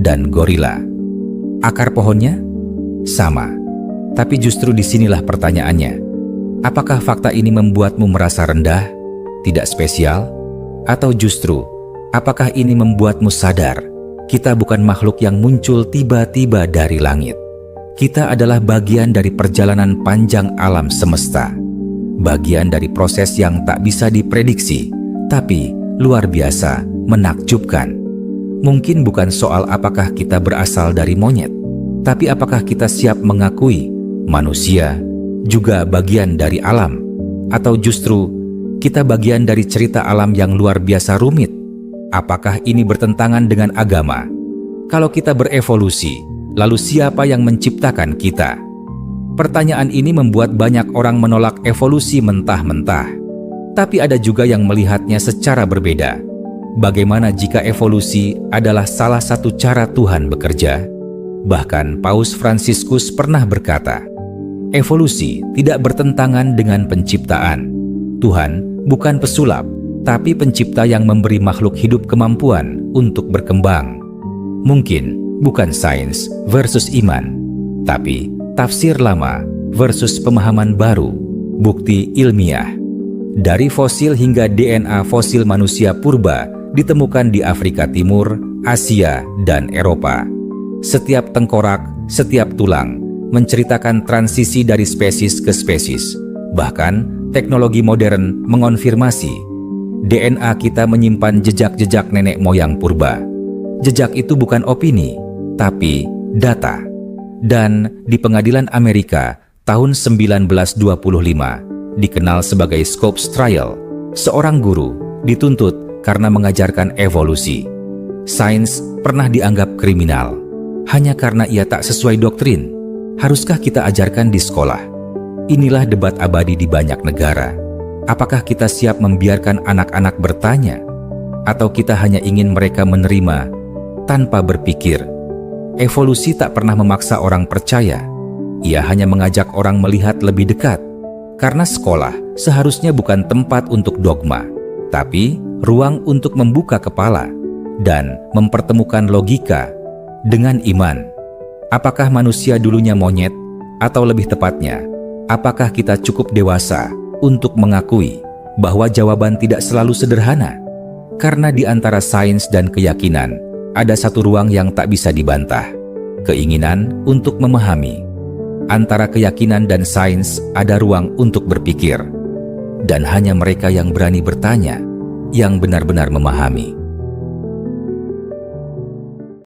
dan gorila. Akar pohonnya? Sama. Tapi justru disinilah pertanyaannya. Apakah fakta ini membuatmu merasa rendah, tidak spesial? Atau justru, apakah ini membuatmu sadar kita bukan makhluk yang muncul tiba-tiba dari langit? Kita adalah bagian dari perjalanan panjang alam semesta. Bagian dari proses yang tak bisa diprediksi, tapi luar biasa, menakjubkan. Mungkin bukan soal apakah kita berasal dari monyet, tapi apakah kita siap mengakui manusia juga bagian dari alam, atau justru kita bagian dari cerita alam yang luar biasa rumit. Apakah ini bertentangan dengan agama? Kalau kita berevolusi, lalu siapa yang menciptakan kita? Pertanyaan ini membuat banyak orang menolak evolusi mentah-mentah. Tapi ada juga yang melihatnya secara berbeda. Bagaimana jika evolusi adalah salah satu cara Tuhan bekerja? Bahkan Paus Fransiskus pernah berkata, evolusi tidak bertentangan dengan penciptaan. Tuhan bukan pesulap, tapi pencipta yang memberi makhluk hidup kemampuan untuk berkembang. Mungkin bukan sains versus iman, tapi tafsir lama versus pemahaman baru, bukti ilmiah. Dari fosil hingga DNA fosil manusia purba ditemukan di Afrika Timur, Asia, dan Eropa. Setiap tengkorak, setiap tulang menceritakan transisi dari spesies ke spesies. Bahkan, teknologi modern mengonfirmasi DNA kita menyimpan jejak-jejak nenek moyang purba. Jejak itu bukan opini, tapi data. Dan di pengadilan Amerika tahun 1925, dikenal sebagai Scopes Trial, seorang guru dituntut karena mengajarkan evolusi. Sains pernah dianggap kriminal hanya karena ia tak sesuai doktrin. Haruskah kita ajarkan di sekolah? Inilah debat abadi di banyak negara. Apakah kita siap membiarkan anak-anak bertanya? Atau kita hanya ingin mereka menerima tanpa berpikir? Evolusi tak pernah memaksa orang percaya. Ia hanya mengajak orang melihat lebih dekat. Karena sekolah seharusnya bukan tempat untuk dogma, tapi ruang untuk membuka kepala dan mempertemukan logika dengan iman. Apakah manusia dulunya monyet? Atau lebih tepatnya, apakah kita cukup dewasa untuk mengakui bahwa jawaban tidak selalu sederhana? Karena di antara sains dan keyakinan, ada satu ruang yang tak bisa dibantah, keinginan untuk memahami. Antara keyakinan dan sains ada ruang untuk berpikir. Dan hanya mereka yang berani bertanya, yang benar-benar memahami.